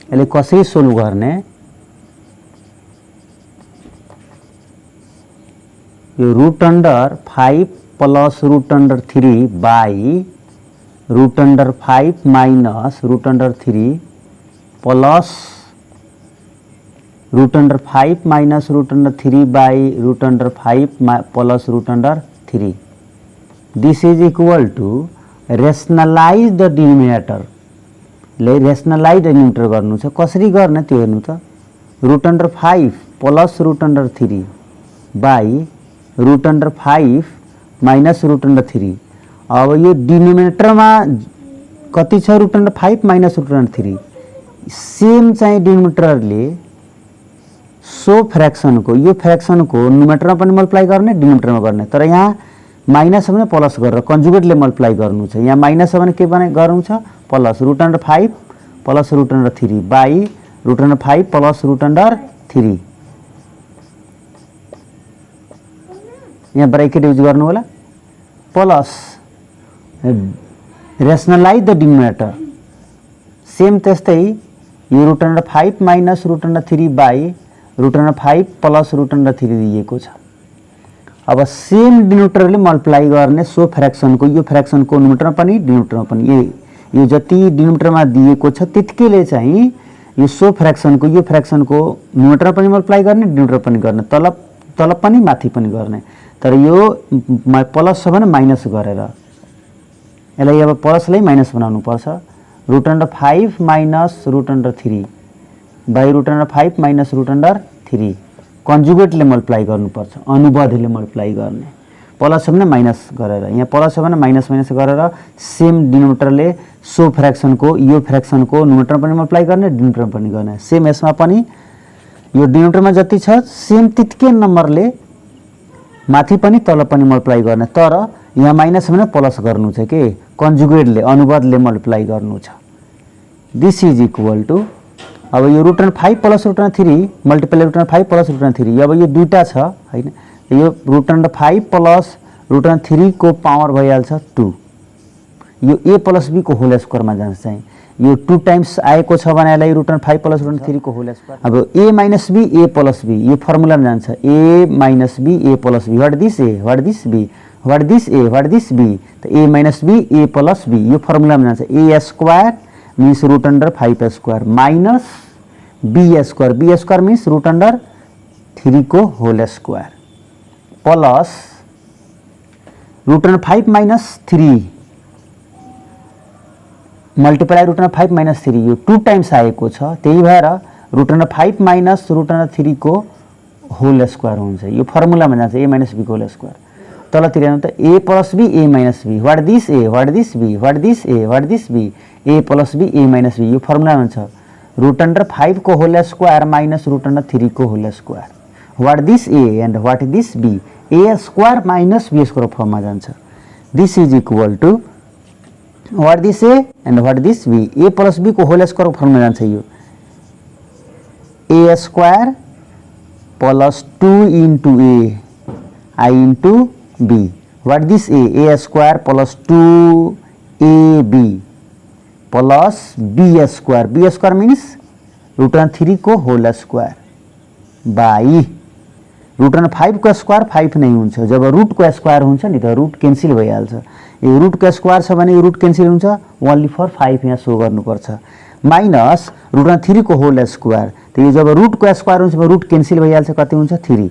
यसले कसरी सोल्भ गर्ने यो root under 5 plus root under 3 by root under 5 minus root under 3 plus root under 5 minus root under 3 by root under 5 plus root under 3. This is equal to rationalize the denominator. ले rationalize denominator गर्नु छ. कसरी गर्ने त्यो हेर्नु त. Root under 5 plus root under 3 by root under 5 minus root under 3. अब यो डिनोमिनेटर में कति छ root under 5 minus root under 3. Same चाहिँ डिनोमिनेटरले सो फ्रैक्शन को यो फ्रैक्शन को न्यूमेरेटर में पनि मल्टिप्लाई गर्ने डिनोमिनेटर में गर्ने. तर यहाँ माइनस छ भने प्लस गरेर कन्जुगेटले मल्टिप्लाई गर्नु छ. यहाँ माइनस छ भने के बने गर्नु छ plus root under 5 plus root under 3 by root under 5 plus root under 3. यहाँ ब्रैकेट यूज गर्नु होला plus rationalize the denominator. Same त्यस्तै यो root under 5 minus root under 3 by root under 5 plus root under 3 दिएको छ. अब सेम डिनोमिनेटरले multiply गर्ने सो फ्रैक्शन को यो फ्रैक्शन को न्यूमेरेटर में पनि डिनोमिनेटर में पनि यो जति डिनोमिनेटर में दिएको छ त्यतिकैले चाहिँ यो सो फ्रैक्शन को यो फ्रैक्शन को न्यूमेरेटर पनि मल्टिप्लाई गर्ने डिनोमिनेटर पनि गर्ने तल पनि माथि पनि गर्ने. तर यो प्लस छ भने माइनस गरेर यसलाई अब प्लसलाई माइनस बनाउनु पर्छ. Root under 5 minus root under 3 by root under 5 minus root under 3 कन्जुगेटले मल्टिप्लाई गर्नुपर्छ. अनुबद्धले मल्टिप्लाई गर्ने. प्लस छ भने माइनस गरेर यहाँ प्लस छ भने माइनस माइनस गरेर सेम डिनोमिनेटरले सो फ्रैक्शन को यो फ्रैक्शन को न्यूमेरेटर पनि मल्टिप्लाई गर्ने डिनोमिनेटर पनि गर्ने. सेम यसमा पनि यो डिनोमिनेटर में जति छ सेम त्यतिकै नम्बरले माथि पनि तल पनि मल्टिप्लाई गर्ने. तर यहाँ माइनस भने प्लस गर्नु छ के कन्जुगेटले अनुबद्धले मल्टिप्लाई गर्नु छ. दिस इज इक्वल टू अब यो root under 5 plus root under 3 multiply root under 5 plus root under 3. अब यो दुईटा छ हैन. यो root under 5 plus root under 3 को पावर भइहाल्छ 2. यो a प्लस b को होल स्क्वायर मा जान्छ चाहिँ यो 2 टाइम्स आएको छ भने यसलाई root under 5 plus root under 3 को होल स्क्वायर. अब a minus b a plus b यो फर्मुला मा जान्छ a minus b a plus b. What this a what this b what this a what this b. तो a minus b a plus b यो formula मा जान्छ a square means root under 5 square minus b square means root under 3 को whole square plus root under 5 minus 3 multiply root under 5 minus 3 यो 2 times आएको छ. त्यही भएर root under 5 minus root under 3 को होल स्क्वायर हुन्छ. यो फर्मुलामा जान्छ a माइनस b को होल स्क्वायर. तलतिर हेर्नु त a plus b a minus b. What this a what this b what this a what this b a plus b a minus b यो फर्मुलामा छ रूट अंडर 5 को whole square minus root under 3 को whole square. What this a and what this b a square minus b square फर्ममा जान्छ. This is equal to what this a and what this b a plus b को whole square फर्ममा जान्छ. यो a square plus 2 into a I into b. What this a square plus 2ab plus b square means root under 3 को whole square by root under 5 को square 5 नहीं हुन्छ. जब root को square हुन्छ नि त रूट कैंसिल भइहाल्छ. यो रूट को स्क्वायर छ भने यो रूट कैंसिल हुन्छ. ओन्ली फर 5 यहाँ शो गर्नुपर्छ. माइनस रूट अंडर 3 को होल स्क्वायर. तो यो जब रूट को स्क्वायर हुन्छ रूट कैंसिल भइहाल्छ. कति हुन्छ 3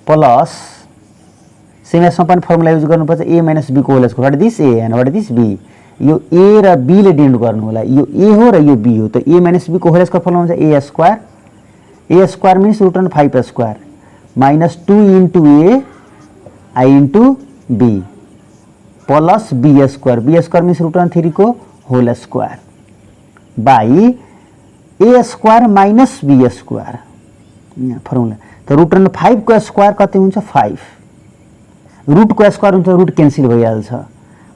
प्लस सेम यसमा पनि फर्मुला युज गर्नुपर्छ a माइनस b को whole square. What this a and what this b यो a र b ले डिनोट गर्नु होला. यो a हो र यो b हो. तो a माइनस b को होल स्क्वायर फर्मुला हुन्छ a square means root under 5 square minus 2 into a I into b plus b square means root under 3 को whole square by a square minus b square यहाँ formula. तो root under 5 को square कति हुन्छ 5. Root को square हुन्छ root cancel भइहाल्छ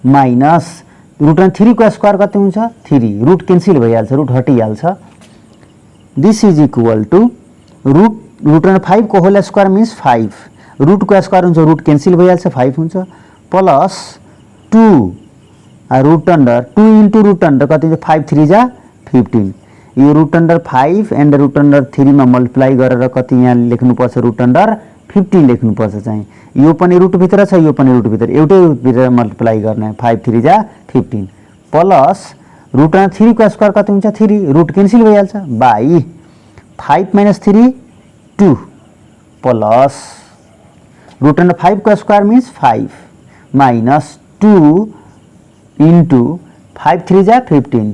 minus root under 3 को स्क्वायर कति हुन्छ 3 रूट कैंसिल भइहाल्छ रूट हटिहाल्छ. This is equal to root under 5 को होल स्क्वायर मीन्स 5 रूट को स्क्वायर हुन्छ रूट कैंसिल भइहाल्छ 5 हुन्छ plus 2 root under 2 into root under कति हुन्छ 5 3 जा 15. यो root under 5 and root under 3 मा मल्टिप्लाई गरेर कति यहाँ लेख्नुपर्छ रुट अन्डर 15 लेख्नुपर्छ चाहिँ। यो पनि रुट भित्र छ, यो पनि रुट भित्र, एउटै रुट भित्र मल्टिप्लाई गर्ने 5 3 जा 15 प्लस रुट अन्डर 3 को स्क्वायर कति हुन्छ 3, रुट क्यान्सल भइहाल्छ बाई 5 - 3 2 प्लस रुट अन्डर 5 को स्क्वायर मीन्स 5 माइनस 2 इंटू 5 3 जा 15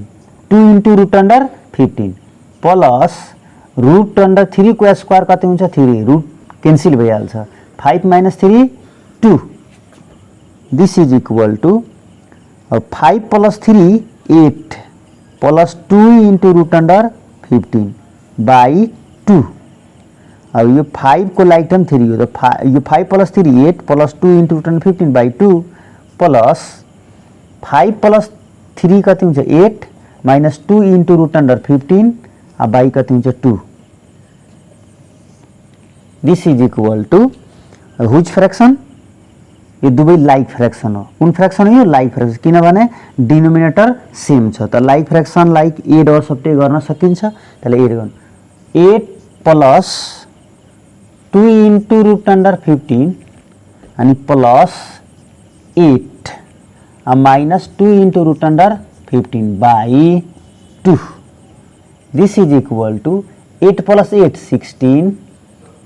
2 into root under 15 plus root under 3 को स्क्वायर कति हुन्छ 3, रुट कैंसिल भइहाल्छ 5 - 3 2 this is equal to 5 + 3 8 plus 2 into root under 15 by 2। अब यो 5 को लाइक टर्म 3 हो तो यो 5 + 3 8 plus 2 into root under 15 by 2 plus 5 + 3 कति हुन्छ 8 minus 2 into root under 15 by कति हुन्छ 2। This is equal to whose fraction, यो दुवै लाइक फ्रैक्शन हो। कुन फ्रैक्शन हो यो लाइक फ्रैक्शन, किनभने डिनोमिनेटर सेम छ त लाइक फ्रैक्शन लाइक एड और सब्ट्रेक्ट गर्न सकिन्छ। त्यसले एड गर्नु 8 प्लस 2 इंटू रुट अंडर 15 अनि plus 8 minus 2 into root under 15 by 2। This is equal to 8 + 8 16,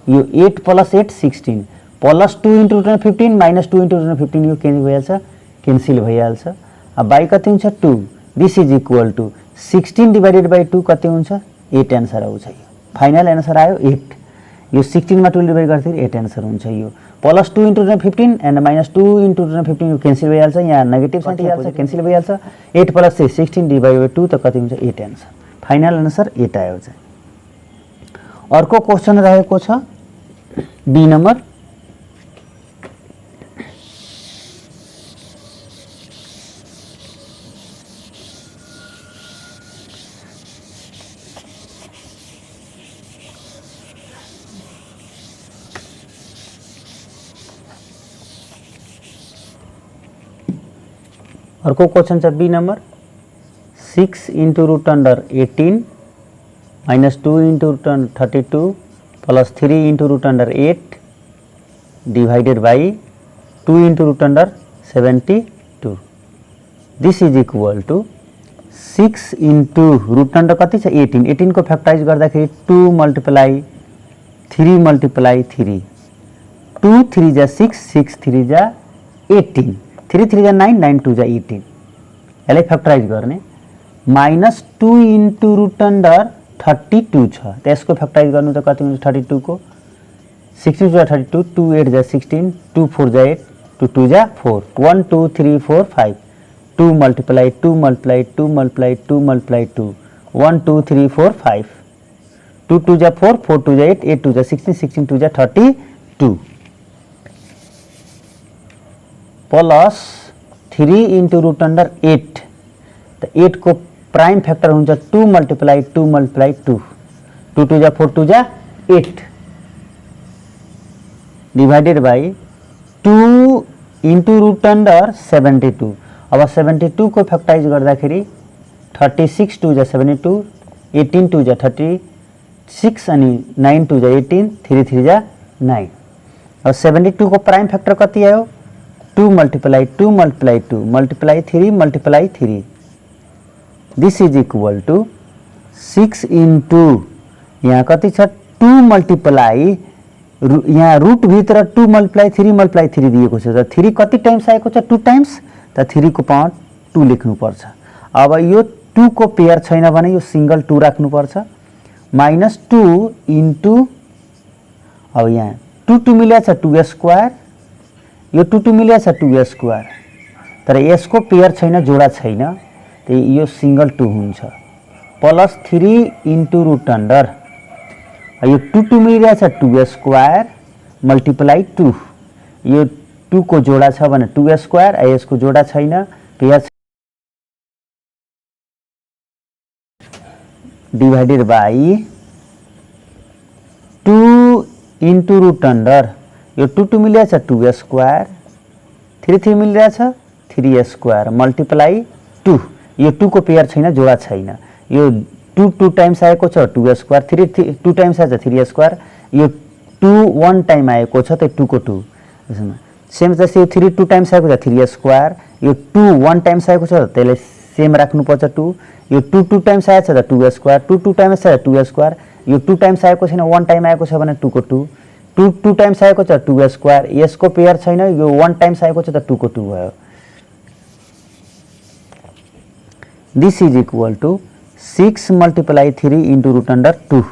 यो 8 + 8 16 plus 2 into root under 15 minus 2 into root under 15 यो कैंसिल भइहाल्छ अब बाई कति हुन्छ 2। This is equal to 16 divided by 2 कति हुन्छ 8 आन्सर आउँछ। यो फाइनल आन्सर आयो 8। यो 16 मा 2 डिवाइड गर्दाखेरि 8 आन्सर हुन्छ। यो plus 2 into 15 and minus 2 into 15 cancel भइहाल्छ, यहाँ नेगेटिभ साइन भइहाल्छ कैंसिल भइहाल्छ। 8 + 6 16 डिवाइड बाई 2 त कति हुन्छ 8 आन्सर। फाइनल आन्सर 8 आयो चाहिँ। अर्को क्वेशन रहेको छ बी नम्बर। अर्को क्वेश्चन छ B number 6 into root under 18 minus 2 into root under 32 plus 3 into root under 8 divided by 2 into root under 72। This is equal to 6 into root under कति छ 18, 18 को फैक्टराइज गर्दाखेरि 2 × 3 × 3 2 3 जा 6 6 3 जा 18 3 3 जा 9 9 2 जा 18 यसलाई फैक्टराइज गर्ने माइनस 2 इंटू रूट अंडर 32 छ त्यसको फैक्टराइज गर्नु त कति हुन्छ 32 को 16 जा 32 2 8 जा 16 2 4 जा 8 2 2 जा 4 1 2 3 4 5 2 × 2 × 2 × 2 × 2 1 2 3 4 5 2 2 जा 4 4 2 जा 8 8 2 जा 16 16 2 जा 32 प्लस 3 इंटू रूट अंडर 8 तो 8 को प्राइम फैक्टर हुन्छ 2 × 2 × 2 2 2 जा 4 2 जा 8 divided by 2 into root under 72। अब 72 को फैक्टराइज गर्दाखेरि 36 2 जा 72 18 2 जा 36 अनि 9 2 जा 18 3 3 जा 9। अब 72 को प्राइम फैक्टर कति आयो 2 × 2 × 2 multiply 3 multiply 3। This is equal to 6 into यहाँ कति छ 2 मल्टीप्लाई यहाँ रूट भित्र 2 × 3 × 3 दिएको छ त 3 कति टाइम्स आएको छ 2 टाइम्स त 3 को पावर 2 लेख्नुपर्छ। अब यो 2 को पेयर छैन भने यो सिंगल 2 राख्नुपर्छ माइनस 2 इंटू अब यहाँ 2 2 मिलेको छ 2 स्क्वायर यो 2 2 मिलेको छ 2 स्क्वायर तर यसको पेयर छैन जोडा छैन त यो सिंगल 2 हुन्छ प्लस 3 इंटू रूट अंडर यो 2 2 मिलेको छ 2 स्क्वायर मल्टीप्लाई 2 यो 2 को जोडा छ भने 2 स्क्वायर यसको जोडा छैन pair divided by 2 into root under यो 2 2 मिलेको छ 2 स्क्वायर 3 3 मिलेको छ 3 स्क्वायर मल्टीप्लाई 2 यो 2 को पेयर छैन जोडा छैन यो 2 2 टाइम्स आएको छ 2 स्क्वायर, 3 2 टाइम्स आएछ 3 स्क्वायर, यो 2 1 टाइम आएको छ त 2 को 2 सेम जस्तै यो 3 2 टाइम्स आएको छ 3 स्क्वायर, यो 2 1 टाइम्स आएको छ त्यसले सेम राख्नुपर्छ 2, यो 2 2 टाइम्स आएछ त 2 स्क्वायर, 2 2 टाइम्स आएछ 2 स्क्वायर, यो 2 टाइम्स आएको छैन 1 टाइम आएको छ भने 2 को 2, 2 2 टाइम्स आएको छ 2 स्क्वायर, यसको पेयर छैन, यो 1 टाइम्स आएको छ त 2 को 2 भयो। This is equal to 6 multiply 3 into root under 2।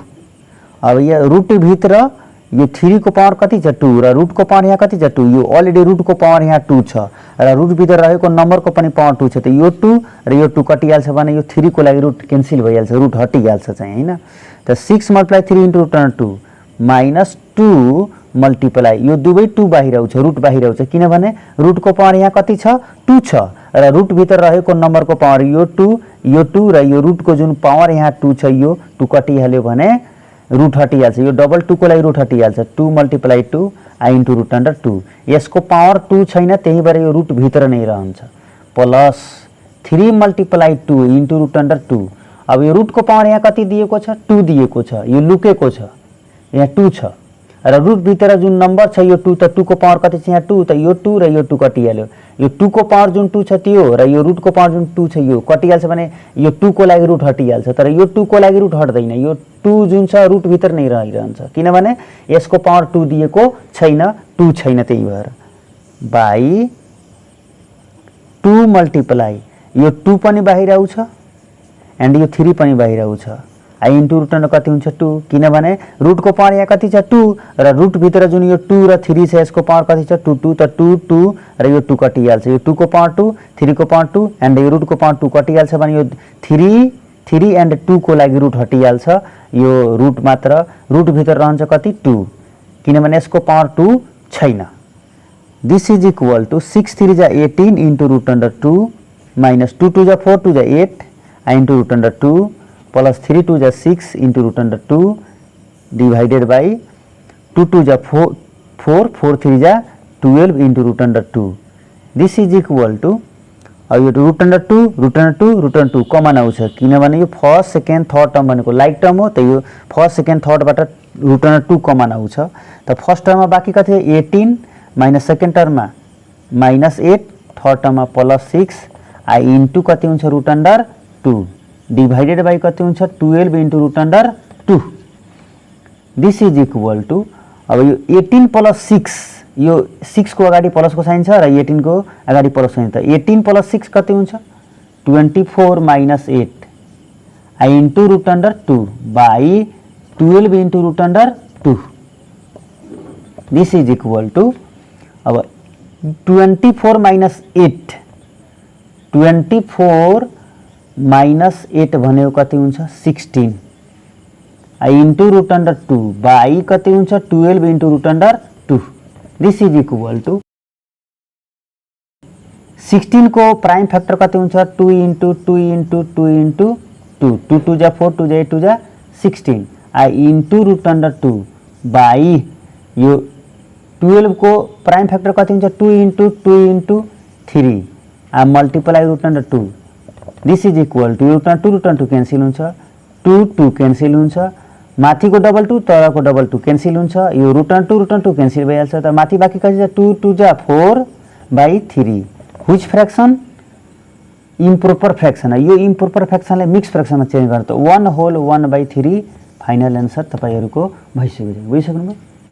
अब यहाँ रूट भित्र यो 3 को पावर कति छ 2 र रूट को पावर यहाँ कति छ 2, यो अलरेडी रूट को पावर यहाँ 2 छ र रूट भित्र रहेको नम्बर को पनि पावर 2 छ, त यो 2 र यो 2 कटिहाल्छ भने यो 3 को लागि रूट क्यान्सल भइहाल्छ, रूट हटिहाल्छ चाहिँ हैन। त 6 multiply 3 into root under 2 minus 2 multiply यो दुवै 2 बाहिर आउँछ, रूट बाहिर आउँछ, किनभने रूट को पावर यहाँ कति छ 2 छ र रूट भित्र रहेको नम्बर को पावर यो 2 र यो रूट को जुन पावर यहाँ 2 छ यो 2 कटिहाल्यो भने रूट हटिहाल्छ, यो डबल 2 को लागि रूट हटिहाल्छ, 2 multiply 2 i into root under 2, यसको पावर 2 छैन त्यही भएर यो रूट भित्र नै रहन्छ, plus 3 multiply 2 into root under 2। अब यो रूट को पावर यहाँ कति दिएको छ 2 दिएको छ, यो लुकेको छ यहाँ 2 छ र रूट भित्र जुन नम्बर छ यो 2 त 2 को पावर कति छ यहाँ 2, त यो 2 र यो 2 कटिहाल्यो, यो 2 को पावर जुन 2 छ त्यो र यो रूट को पावर जुन 2 छ यो कटिहाल्छ भने यो 2 को लागि रूट हटिहाल्छ, तर यो 2 को लागि रूट हट्दैन, यो 2 जुन छ रूट भित्र नै रहिरहन्छ किनभने यसको पावर 2 दिएको छैन, 2 छैन, त्यही भएर बाई 2 मल्टीप्लाई यो 2 पनि बाहिर आउँछ एन्ड यो 3 पनि बाहिर आउँछ, आई इन्टु रूट अंडर कति हुन्छ 2, किनभने रूट को पावर यहाँ कति छ 2 र रूट भित्र जुन यो 2 र 3 छ यसको पावर कति छ 2 2, त 2 2 र यो 2 कटिहाल्छ, यो 2 को पावर 2 3 को पावर 2 एन्ड यो रूट को पावर 2 कटिहाल्छ भने यो 3 एन्ड 2 को लागि रूट हटिहाल्छ, यो रूट मात्र रूट भित्र रहन्छ कति 2 किनभने यसको पावर 2 छैन। दिस इज इक्वल टू 6 3 जा 18 इन्टु रूट अंडर 2 माइनस 2 2 जा 4 2 जा 8 I into root under 2 plus 3 2 जा 6 into root under 2 divided by 2 2 जा 4 4 3 जा 12 into root under 2। This is equal to अब यो रूट अंडर 2 कमन आउँछ किनभने यो फर्स्ट सेकेन्ड थर्ड टर्म भनेको लाइक टर्म हो, त यो फर्स्ट सेकेन्ड थर्डबाट रूट अंडर 2 कमन आउँछ, त फर्स्ट टर्ममा बाँकी कति 18 माइनस सेकेन्ड टर्ममा माइनस 8 थर्ड टर्ममा प्लस 6 आई इन्टु कति हुन्छ रूट अंडर 2 डिवाइडेड बाई कति हुन्छ 12 into root under 2। This is equal to अब यो 18 प्लस 6 यो 6 को अगाडि प्लस को साइन छ र 18 को अगाडि प्लस साइन, त 18 प्लस 6 कति हुन्छ 24 minus 8 I into root under 2 by 12 into root under 2। This is equal to अब 24 माइनस 8 24 माइनस 8 भनेको कति हुन्छ 16 I into root under 2 by कति हुन्छ 12 into root under 2। This is equal to 16 को प्राइम फैक्टर कति हुन्छ 2 इंटू 2 इंटू 2 इंटू 2 2 2 जा 4 2 जा 8 2 जा 16 I into root under 2 by यो 12 को प्राइम फैक्टर कति हुन्छ 2 इंटू 3 आ multiply root under 2। This is equal to root under 2 cancel हुन्छ 2 2 क्यान्सल हुन्छ, माथिको डबल 2 तलको डबल 2 क्यान्सल हुन्छ, यो रूट अंडर 2 क्यान्सल भइहाल्छ, त माथि बाँकी कति छ 2 2 जा 4 by 3 which fraction improper fraction, यो इम्प्रोपर फ्र्याक्सनलाई मिक्स फ्र्याक्सनमा चेन्ज गर्छ, 1 होल 1/3 फाइनल एन्सर तपाईहरुको भइसक्यो।